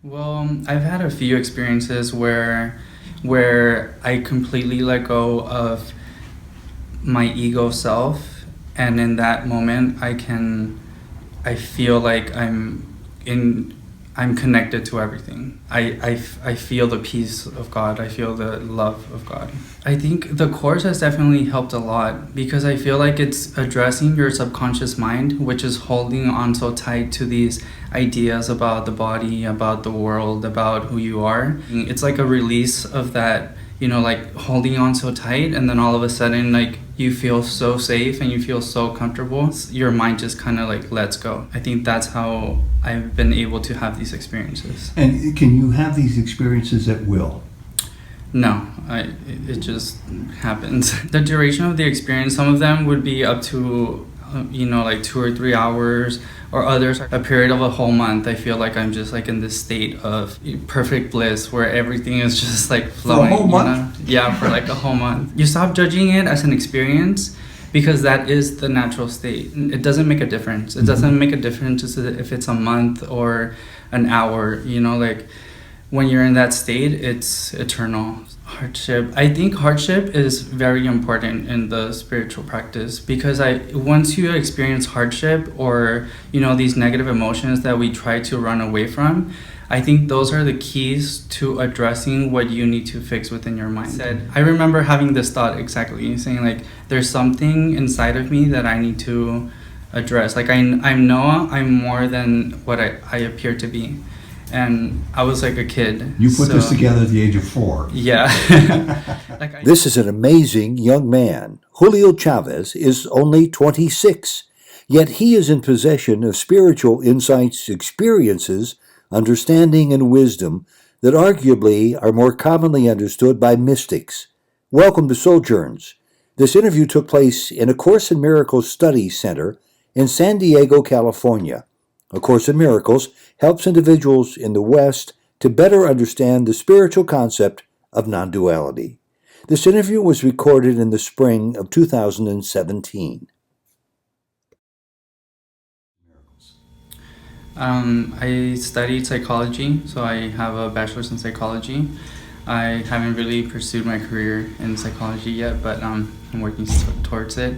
Well, I've had a few experiences where I completely let go of my ego self, and in that moment I feel like in I'm connected to everything. I feel the peace of God. I feel the love of God. I think the course has definitely helped a lot because I feel like it's addressing your subconscious mind, which is holding on so tight to these ideas about the body, about the world, about who you are. It's like a release of that, like holding on so tight, and then all of a sudden, like, you feel so safe and you feel so comfortable. Your mind just kind of like lets go. I think that's how I've been able to have these experiences. And can you have these experiences at will? No, it just happens. The duration of the experience, some of them would be up to, like 2 or 3 hours, or others a period of a whole month. I feel like I'm just like in this state of perfect bliss where everything is just like flowing. For a whole month? Yeah, for like a whole month. You stop judging it as an experience because that is the natural state. It doesn't make a difference. It doesn't make a difference if it's a month or an hour, like when you're in that state, it's eternal. Hardship. I think hardship is very important in the spiritual practice because once you experience hardship or, these negative emotions that we try to run away from, I think those are the keys to addressing what you need to fix within your mind. I remember having this thought exactly, saying like, there's something inside of me that I need to address. Like I know I'm more than what I appear to be. And I was like a kid. You put this together at the age of 4. Yeah. This is an amazing young man. Julio Chavez is only 26, yet he is in possession of spiritual insights, experiences, understanding, and wisdom that arguably are more commonly understood by mystics. Welcome to Souljourns. This interview took place in A Course in Miracles Study Center in San Diego, California. A Course in Miracles helps individuals in the West to better understand the spiritual concept of non-duality. This interview was recorded in the spring of 2017. I studied psychology, so I have a bachelor's in psychology. I haven't really pursued my career in psychology yet, but I'm working towards it.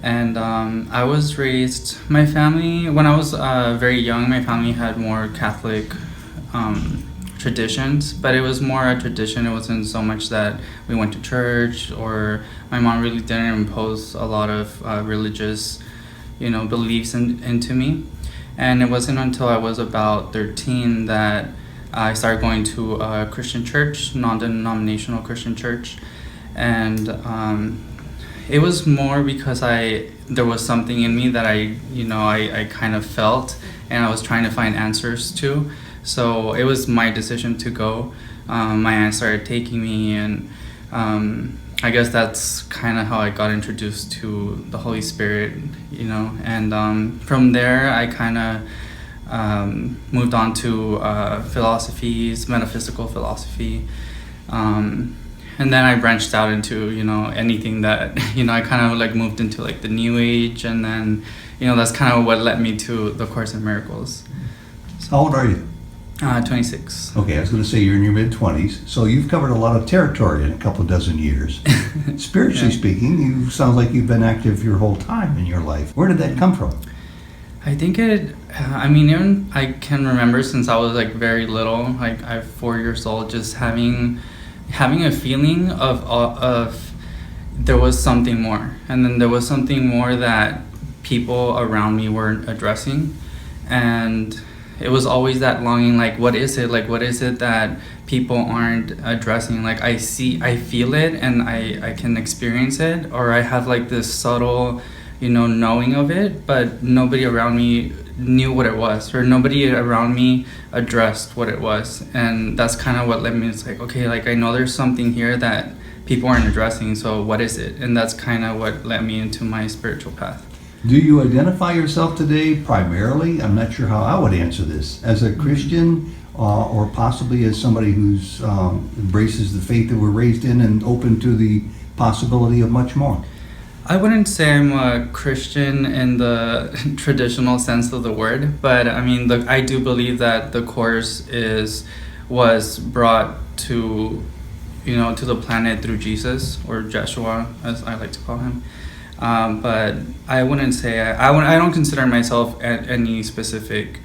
And I was raised, my family, when I was very young, my family had more Catholic traditions, but it was more a tradition. It wasn't so much that we went to church, or my mom really didn't impose a lot of religious, beliefs into me. And it wasn't until I was about 13 that I started going to a Christian church, non-denominational Christian church. And it was more because there was something in me that I kind of felt, and I was trying to find answers to. So it was my decision to go. My aunt started taking me, and I guess that's kind of how I got introduced to the Holy Spirit, And from there, I kind of moved on to philosophies, metaphysical philosophy. And then I branched out into, anything that, I kind of like moved into like the New Age, and then, that's kind of what led me to the Course in Miracles. How old are you? 26. Okay, I was going to say you're in your mid-20s, so you've covered a lot of territory in a couple of dozen years. Spiritually speaking, you sound like you've been active your whole time in your life. Where did that come from? I think even I can remember since I was like very little, like I'm 4 years old, just having a feeling of there was something more, and then there was something more that people around me weren't addressing, and it was always that longing, like what is it that people aren't addressing? Like I feel it, and I can experience it, or I have like this subtle knowing of it, but nobody around me knew what it was, or nobody around me addressed what it was. And that's kind of what led me, it's like, okay, like I know there's something here that people aren't addressing, so what is it? And that's kind of what led me into my spiritual path. Do you identify yourself today primarily, I'm not sure how I would answer this, as a Christian or possibly as somebody who's embraces the faith that we're raised in and open to the possibility of much more? I wouldn't say I'm a Christian in the traditional sense of the word, but I mean, I do believe that the Course was brought to, to the planet through Jesus, or Joshua, as I like to call him. But I wouldn't say I don't consider myself any specific,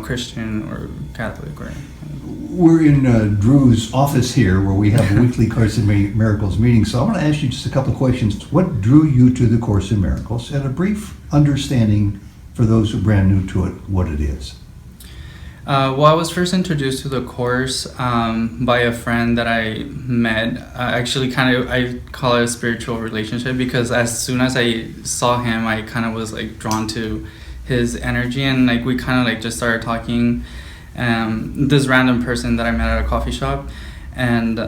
Christian or Catholic or. We're in Drew's office here where we have a weekly Course in Miracles meeting. So I want to ask you just a couple of questions. What drew you to the Course in Miracles, and a brief understanding for those who are brand new to it, what it is? Well, I was first introduced to the Course by a friend that I met. Actually, I call it a spiritual relationship, because as soon as I saw him, I kind of was like drawn to his energy, and like we kind of like just started talking. This random person that I met at a coffee shop, and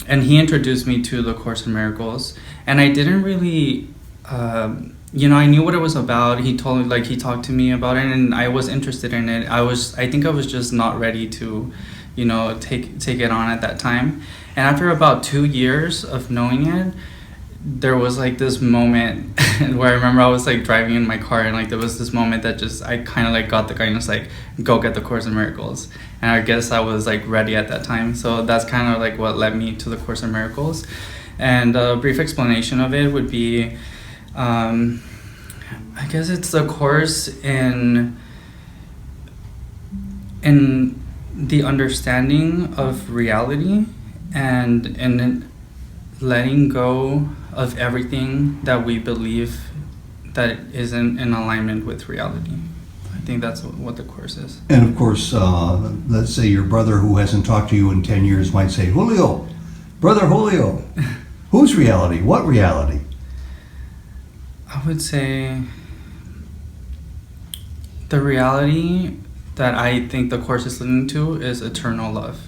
he introduced me to the Course in Miracles, and I didn't really, I knew what it was about. He talked to me about it, and I was interested in it. I think I was just not ready to, take it on at that time. And after about 2 years of knowing it, there was like this moment where I remember I was like driving in my car, and like there was this moment that just I kind of like got the guidance, like, go get the Course in Miracles. And I guess I was like ready at that time, so that's kind of like what led me to the Course in Miracles. And a brief explanation of it would be, I guess it's the Course in the understanding of reality, and in letting go of everything that we believe that isn't in alignment with reality. I think that's what the Course is. And of course, let's say your brother who hasn't talked to you in 10 years might say, Julio, brother Julio, whose reality? What reality? I would say the reality that I think the Course is leading to is eternal love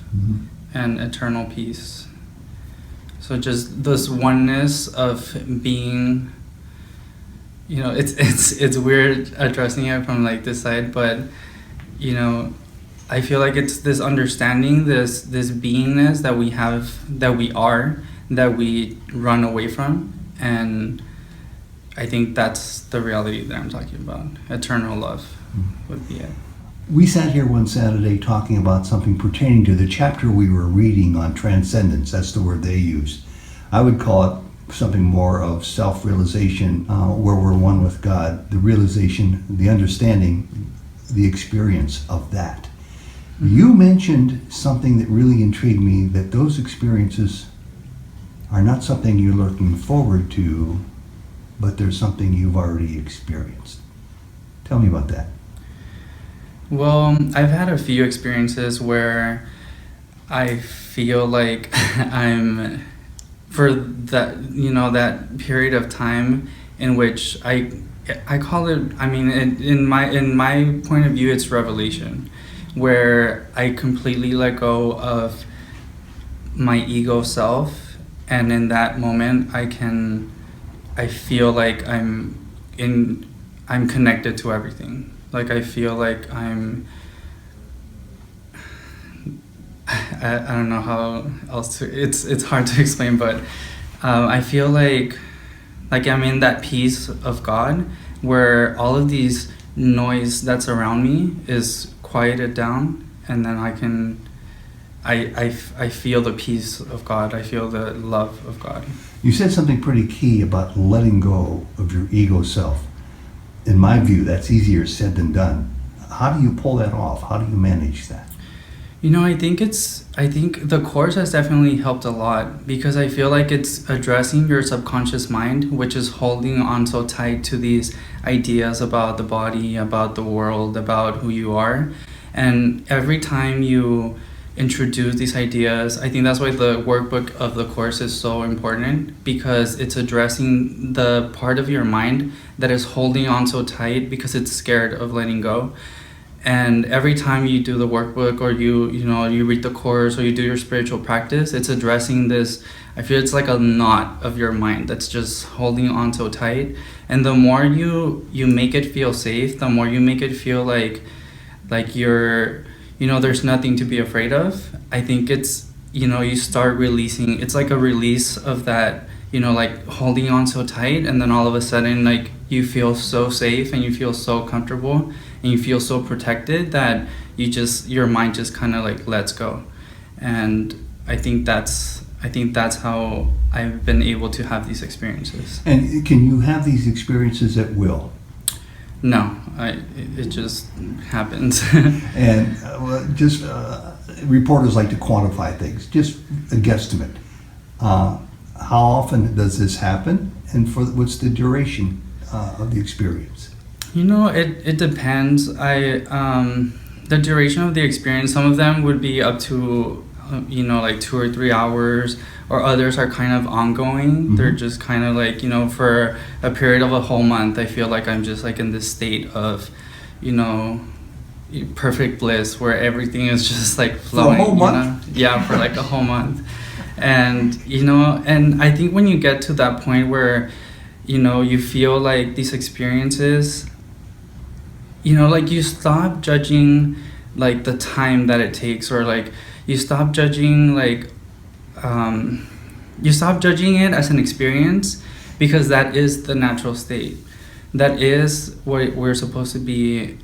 and eternal peace. So just this oneness of being, it's weird addressing it from like this side, but I feel like it's this understanding, this beingness that we have, that we are, that we run away from, and I think that's the reality that I'm talking about. Eternal love would be it. We sat here one Saturday talking about something pertaining to the chapter we were reading on Transcendence. That's the word they used. I would call it something more of self-realization, where we're one with God, the realization, the understanding, the experience of that. You mentioned something that really intrigued me, that those experiences are not something you're looking forward to, but there's something you've already experienced. Tell me about that. Well, I've had a few experiences where I feel like I'm, for that, that period of time in which I call it, in my point of view, it's revelation, where I completely let go of my ego self, and in that moment I feel like I'm connected to everything. Like I feel like I don't know how else to, it's hard to explain, but I feel like I'm in that peace of God, where all of these noise that's around me is quieted down, and then I feel the peace of God. I feel the love of God. You said something pretty key about letting go of your ego self. In my view, that's easier said than done. How do you pull that off? How do you manage that? I think the Course has definitely helped a lot, because I feel like it's addressing your subconscious mind, which is holding on so tight to these ideas about the body, about the world, about who you are. And every time you introduce these ideas, I think that's why the workbook of the Course is so important, because it's addressing the part of your mind that is holding on so tight because it's scared of letting go. And every time you do the workbook, or you read the Course, or you do your spiritual practice, it's addressing this. I feel it's like a knot of your mind that's just holding on so tight. And the more you make it feel safe, the more you make it feel like you're, there's nothing to be afraid of. I think it's, you start releasing. It's like a release of that, like holding on so tight, and then all of a sudden, like, you feel so safe and you feel so comfortable and you feel so protected that your mind just kind of like lets go. And I think that's how I've been able to have these experiences. And can you have these experiences at will? No, it just happens. And reporters like to quantify things. Just a guesstimate. How often does this happen, and what's the duration of the experience? It depends. The duration of the experience, some of them would be up to like 2 or 3 hours, or others are kind of ongoing. Mm-hmm. They're just kind of like, for a period of a whole month, I feel like I'm just like in this state of, perfect bliss where everything is just like flowing. For a whole month? Yeah, for like a whole month. And, and I think when you get to that point where, you feel like these experiences, like you stop judging like the time that it takes, or like you stop judging like you stop judging it as an experience, because that is the natural state. That is what we're supposed to be,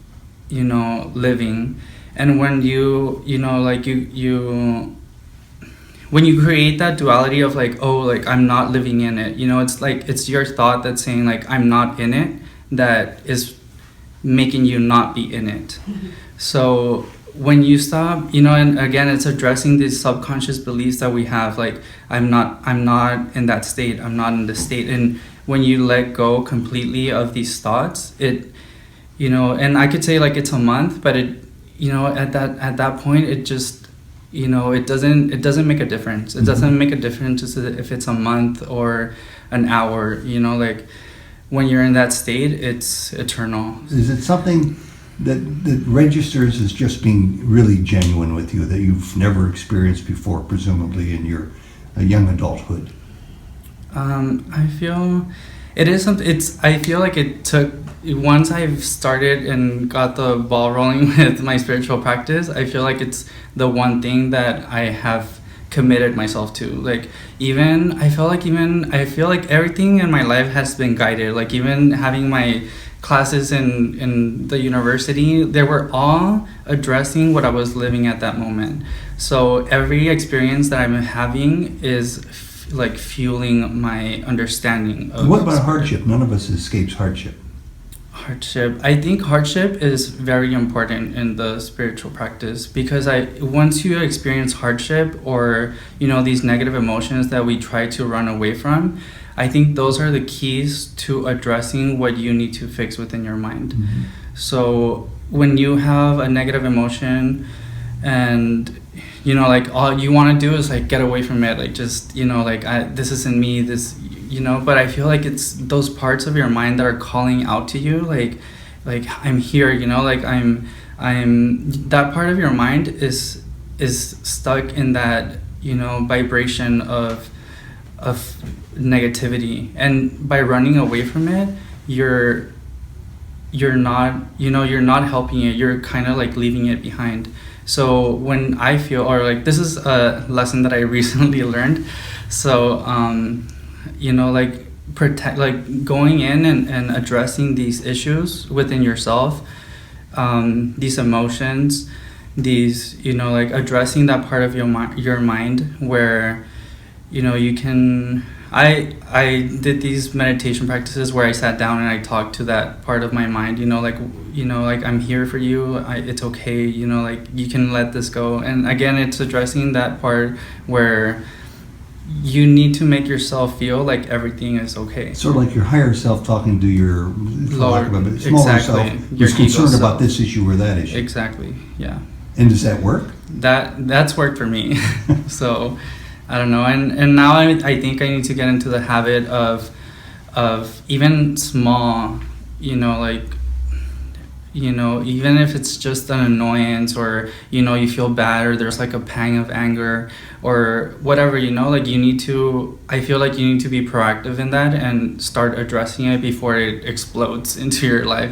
living. And when when you create that duality of like, oh, like I'm not living in it, it's like it's your thought that's saying like I'm not in it, that is making you not be in it. Mm-hmm. So when you stop, and again, it's addressing these subconscious beliefs that we have, like I'm not in that state, I'm not in this state. And when you let go completely of these thoughts, it, and I could say like it's a month, but it, at that point, it just, it doesn't make a difference. It doesn't make a difference if it's a month or an hour, like when you're in that state, it's eternal. Is it something that registers as just being really genuine with you, that you've never experienced before, presumably in your young adulthood? I feel it is something. I feel like it took, once I've started and got the ball rolling with my spiritual practice, I feel like it's the one thing that I have committed myself to. Like I feel like everything in my life has been guided. Like even having my classes in the university, they were all addressing what I was living at that moment. So every experience that I'm having is like fueling my understanding of. What about hardship? None of us escapes hardship. Hardship. I think hardship is very important in the spiritual practice, because once you experience hardship, or these negative emotions that we try to run away from, I think those are the keys to addressing what you need to fix within your mind. Mm-hmm. So when you have a negative emotion and like all you want to do is like get away from it, like just this isn't me, this, but I feel like it's those parts of your mind that are calling out to you, like I'm here, like I'm that part of your mind is stuck in that vibration of negativity, and by running away from it, you're not helping it, you're kind of like leaving it behind. So when I feel, or like this is a lesson that I recently learned, so like going in and addressing these issues within yourself, these emotions, these like addressing that part of your mind where you can. I did these meditation practices where I sat down and I talked to that part of my mind, like I'm here for you, it's okay, like you can let this go. And again, it's addressing that part where you need to make yourself feel like everything is okay. Sort of like your higher self talking to your smaller self, who's concerned about this issue or that issue. Exactly, yeah. And does that work? That's worked for me. So I don't know, and now I think I need to get into the habit of even small, even if it's just an annoyance, or you feel bad, or there's like a pang of anger or whatever, like I feel like you need to be proactive in that and start addressing it before it explodes into your life.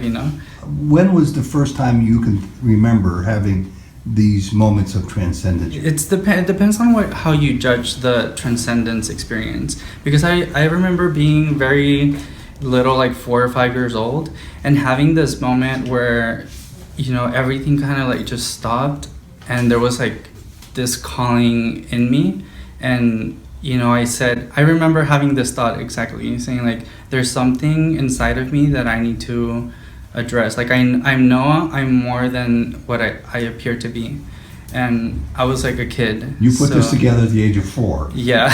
When was the first time you can remember having these moments of transcendence? It depends on how you judge the transcendence experience. Because I remember being very little, like 4 or 5 years old, and having this moment where, you know, everything kind of like just stopped, and there was like this calling in me. And, you know, I remember having this thought exactly, saying like, there's something inside of me that I need to address. Like I know I'm more than what I appear to be. And I was like a kid. You put this together at the age of 4. Yeah.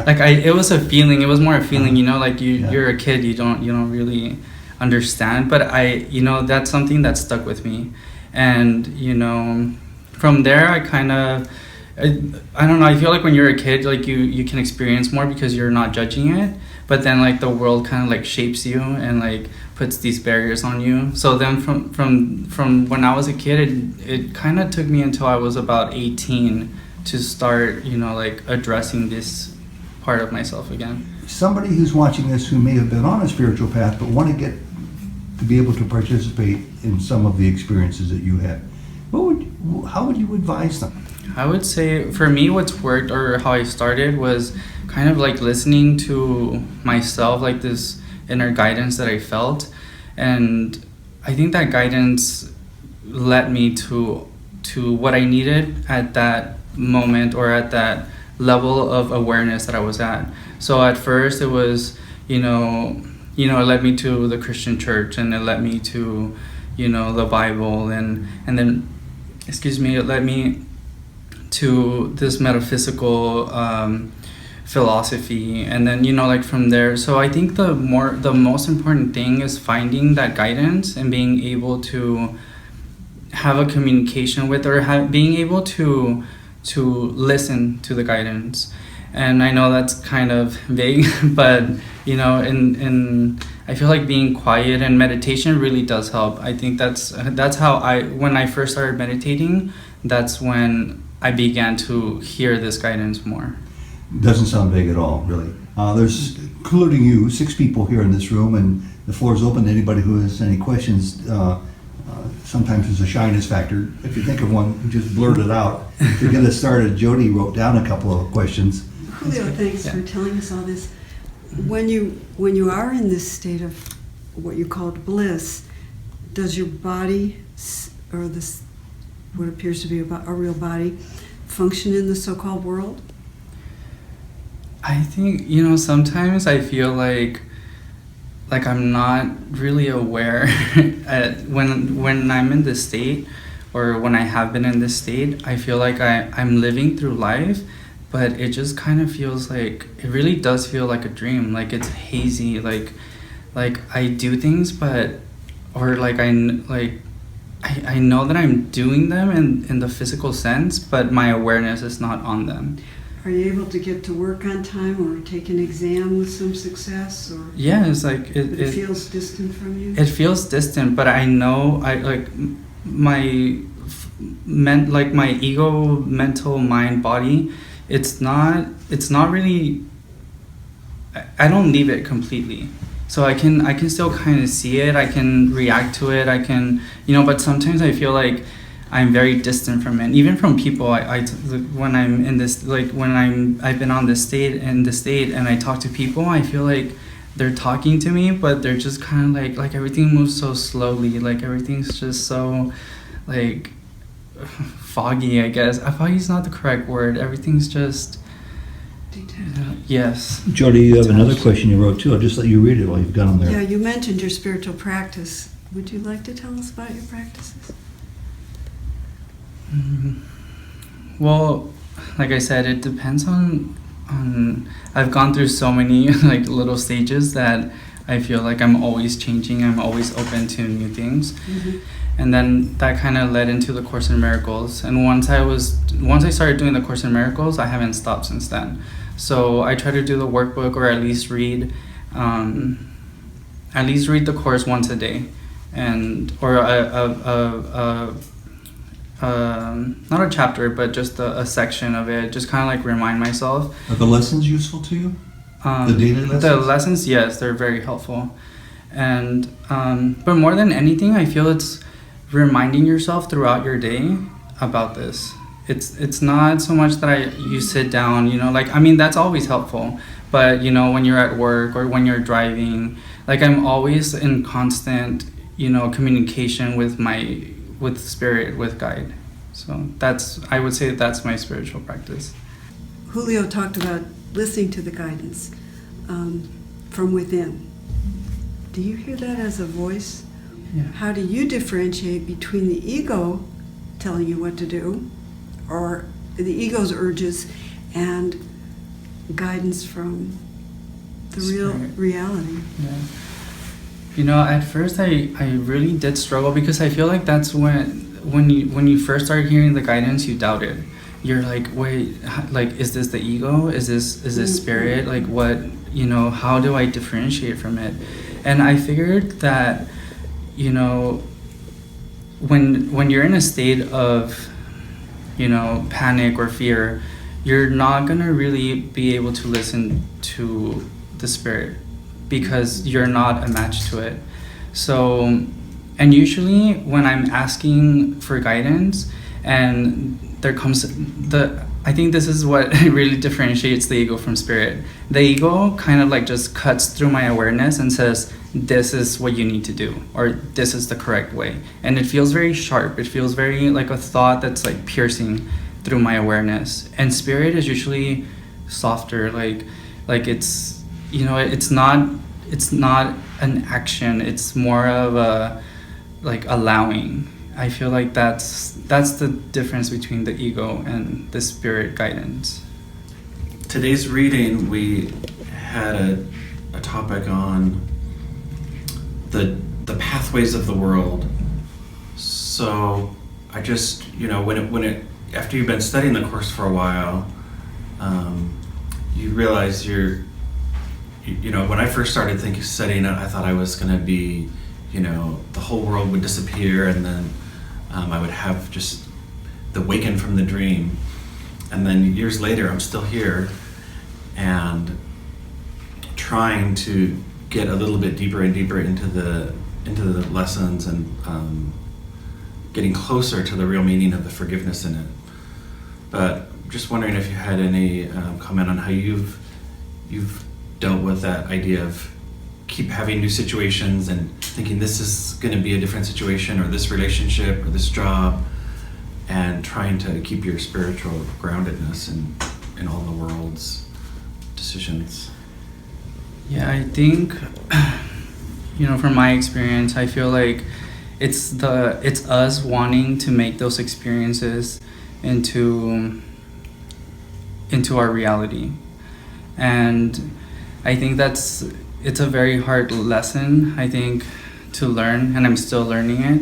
Like it was a feeling. It was more a feeling, you know, like you're a kid, you don't really understand. But you know, that's something that stuck with me. And, you know, from there I kind of, I don't know, I feel like when you're a kid, like you can experience more because you're not judging it. But then like the world kind of like shapes you and like puts these barriers on you. So then from when I was a kid, it kind of took me until I was about 18 to start, you know, like addressing this part of myself again. Somebody who's watching this who may have been on a spiritual path but want to get to be able to participate in some of the experiences that you had, how would you advise them? I would say for me what's worked, or how I started, was kind of like listening to myself, like this inner guidance that I felt. And I think that guidance led me to what I needed at that moment, or at that level of awareness that I was at. So at first it was, you know, it led me to the Christian church, and it led me to, you know, the Bible, and then, it led me to this metaphysical philosophy, and then, you know, like from there. So I think the most important thing is finding that guidance and being able to have a communication with, or being able to listen to the guidance. And I know that's kind of vague, but, you know, in I feel like being quiet and meditation really does help. I think that's how when I first started meditating, that's when I began to hear this guidance more. Doesn't sound vague at all, really. There's, including you, 6 people here in this room, and the floor is open to anybody who has any questions. Sometimes there's a shyness factor. If you think of one, just blurt it out. To get us started, Jody wrote down a couple of questions. Julio, thanks for telling us all this. When you are in this state of what you called bliss, does your body, or this what appears to be a real body, function in the so-called world? I think, you know, sometimes I feel like I'm not really aware when I'm in this state, or when I have been in this state. I feel like I'm living through life, but it just kind of feels like, it really does feel like a dream. Like it's hazy, like I do things, but, or like I know that I'm doing them in the physical sense, but my awareness is not on them. Are you able to get to work on time, or take an exam with some success, or? Yeah, it's like it feels distant from you. It feels distant, but I know my ego, mental, mind, body. It's not really. I don't leave it completely. So I can still kind of see it. I can react to it. I can, you know, but sometimes I feel like I'm very distant from it. Even from people, when I'm in this, like when I've been on this state, and I talk to people, I feel like they're talking to me, but they're just kind of like everything moves so slowly. Like everything's just so like foggy, I guess. Foggy is not the correct word. Everything's just yes. Jody, you have another question you wrote too. I'll just let you read it while you've got them there. Yeah, you mentioned your spiritual practice. Would you like to tell us about your practices? Well, like I said, it depends on I've gone through so many like little stages that I feel like I'm always changing. I'm always open to new things. Mm-hmm. And then that kind of led into the Course in Miracles. And once I started doing the Course in Miracles, I haven't stopped since then. So I try to do the workbook, or at least read the course once a day, or not a chapter, but just a section of it. Just kind of like remind myself. Are the lessons useful to you? The daily lessons? The lessons, yes, they're very helpful. And but more than anything, I feel it's reminding yourself throughout your day about this. It's not so much that you sit down, like, I mean, that's always helpful, but when you're at work or when you're driving, like, I'm always in constant communication with spirit, with guide. So I would say that's my spiritual practice. Julio talked about listening to the guidance from within. Do you hear that as a voice? Yeah. How do you differentiate between the ego telling you what to do, or the ego's urges, and guidance from the real reality? Yeah. At first I really did struggle, because I feel like that's when you first start hearing the guidance, you doubt it. You're like, wait, like, is this the ego? Is this spirit? Like, what, how do I differentiate from it? And I figured that, when you're in a state of, panic or fear, you're not gonna really be able to listen to the spirit, because you're not a match to it. So, and usually when I'm asking for guidance and there comes I think this is what really differentiates the ego from spirit. The ego kind of like just cuts through my awareness and says, this is what you need to do, or this is the correct way. And it feels very sharp. It feels very like a thought that's like piercing through my awareness. And spirit is usually softer, like it's, it's not an action. It's more of a, like, allowing. I feel like that's the difference between the ego and the spirit guidance. Today's reading, we had a topic on the pathways of the world. So I just, after you've been studying the Course for a while, you realize when I first started studying it, I thought I was going to be, the whole world would disappear, and then I would have just the waken from the dream. And then years later, I'm still here and trying to get a little bit deeper and deeper into the lessons, and getting closer to the real meaning of the forgiveness in it. But just wondering if you had any comment on how you've dealt with that idea of keep having new situations and thinking this is going to be a different situation, or this relationship, or this job, and trying to keep your spiritual groundedness in all the world's decisions. Yeah, I think, from my experience, I feel like it's us wanting to make those experiences into our reality. And I think it's a very hard lesson, I think, to learn, and I'm still learning it.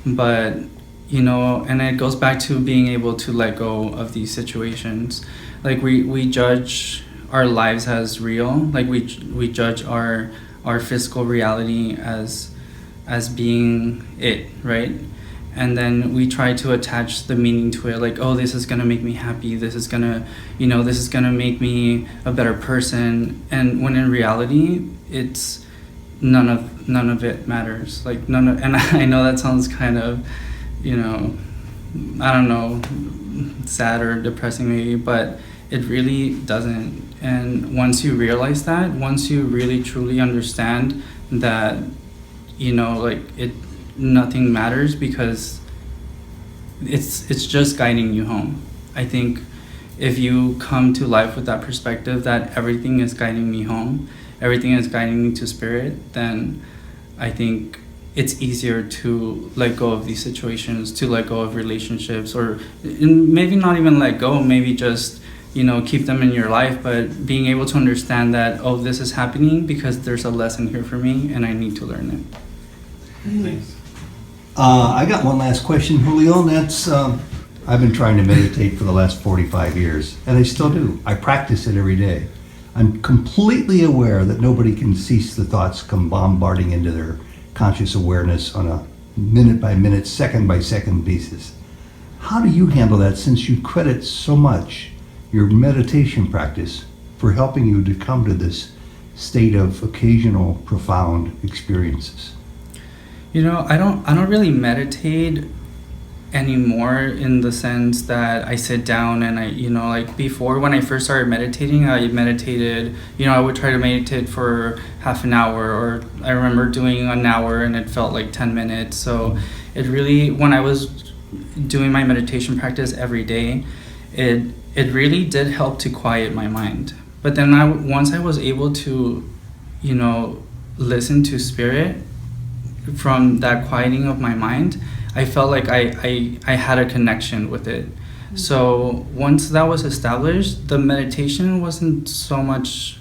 But, and it goes back to being able to let go of these situations. Like, we judge our lives as real. Like, we judge our physical reality as being it, right? And then we try to attach the meaning to it, like, oh, this is gonna make me happy, this is gonna make me a better person. And when in reality, it's none of it matters. Like, and I know that sounds kind of, I don't know, sad or depressing maybe, but it really doesn't. And once you realize that, once you really truly understand that, nothing matters, because it's just guiding you home. I think if you come to life with that perspective that everything is guiding me home, everything is guiding me to spirit, then I think it's easier to let go of these situations, to let go of relationships, or maybe not even let go, maybe just keep them in your life, but being able to understand that, oh, this is happening because there's a lesson here for me and I need to learn it. Thanks. I got one last question, Julio, and that's, I've been trying to meditate for the last 45 years, and I still do. I practice it every day. I'm completely aware that nobody can cease the thoughts come bombarding into their conscious awareness on a minute-by-minute, second-by-second basis. How do you handle that, since you credit so much your meditation practice for helping you to come to this state of occasional profound experiences? I don't really meditate anymore, in the sense that I sit down and I, like before, when I first started meditating, I meditated, I would try to meditate for half an hour, or I remember doing an hour and it felt like 10 minutes. So it really, when I was doing my meditation practice every day, it really did help to quiet my mind. But then once I was able to, listen to spirit from that quieting of my mind, I felt like I had a connection with it. So once that was established, the meditation wasn't so much,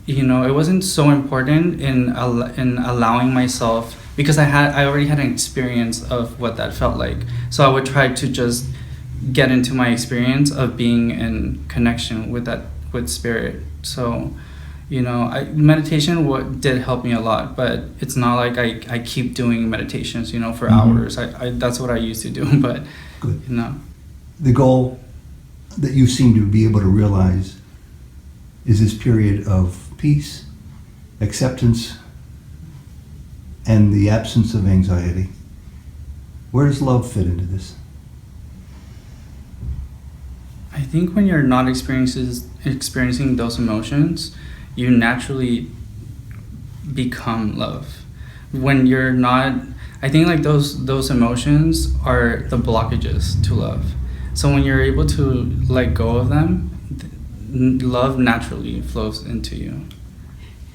it wasn't so important in allowing myself, because I already had an experience of what that felt like. So I would try to just get into my experience of being in connection with spirit. So, meditation did help me a lot, but it's not like I keep doing meditations, for hours. That's what I used to do, but, Good. The goal that you seem to be able to realize is this period of peace, acceptance, and the absence of anxiety. Where does love fit into this? I think when you're not experiencing those emotions, you naturally become love. When you're not, I think like those emotions are the blockages to love. So when you're able to let go of them, love naturally flows into you.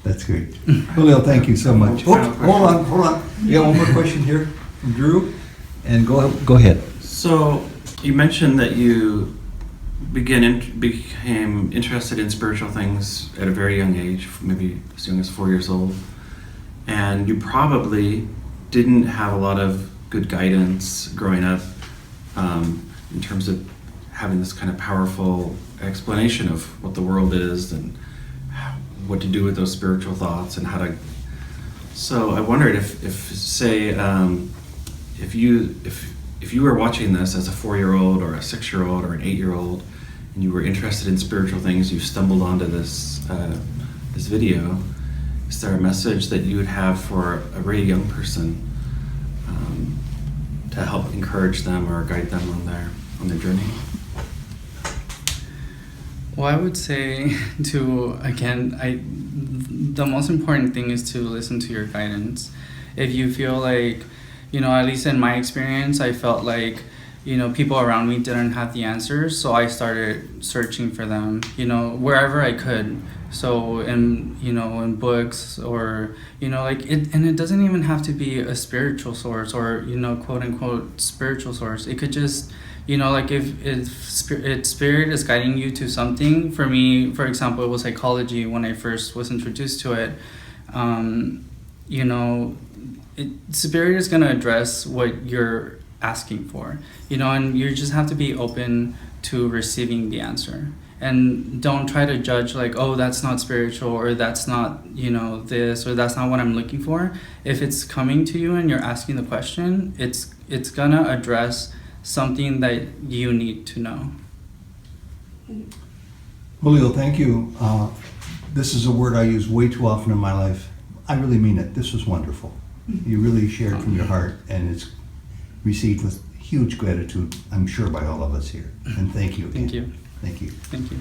That's great. Julio, thank you so much. Oh, hold on. We got one more question here from Drew, and go ahead. So you mentioned that you became interested in spiritual things at a very young age, maybe as young as 4 years old, and you probably didn't have a lot of good guidance growing up in terms of having this kind of powerful explanation of what the world is and what to do with those spiritual thoughts and how to. So I wondered if you were watching this as a 4-year-old or a 6-year-old or an 8-year-old, and you were interested in spiritual things, you stumbled onto this video, is there a message that you would have for a really young person to help encourage them or guide them on their journey? Well, I would say the most important thing is to listen to your guidance. If you feel like, at least in my experience, I felt like, people around me didn't have the answers, so I started searching for them, wherever I could. So in books or, and it doesn't even have to be a spiritual source or, quote unquote spiritual source. It could just, if spirit is guiding you to something. For me, for example, it was psychology when I first was introduced to it. Spirit is going to address what you're asking for, and you just have to be open to receiving the answer. And don't try to judge like, oh, that's not spiritual, or that's not, this, or that's not what I'm looking for. If it's coming to you and you're asking the question, it's going to address something that you need to know. Julio, thank you. This is a word I use way too often in my life. I really mean it. This was wonderful. You really shared from your heart, and it's received with huge gratitude, I'm sure, by all of us here. And thank you again. Thank you. Thank you. Thank you.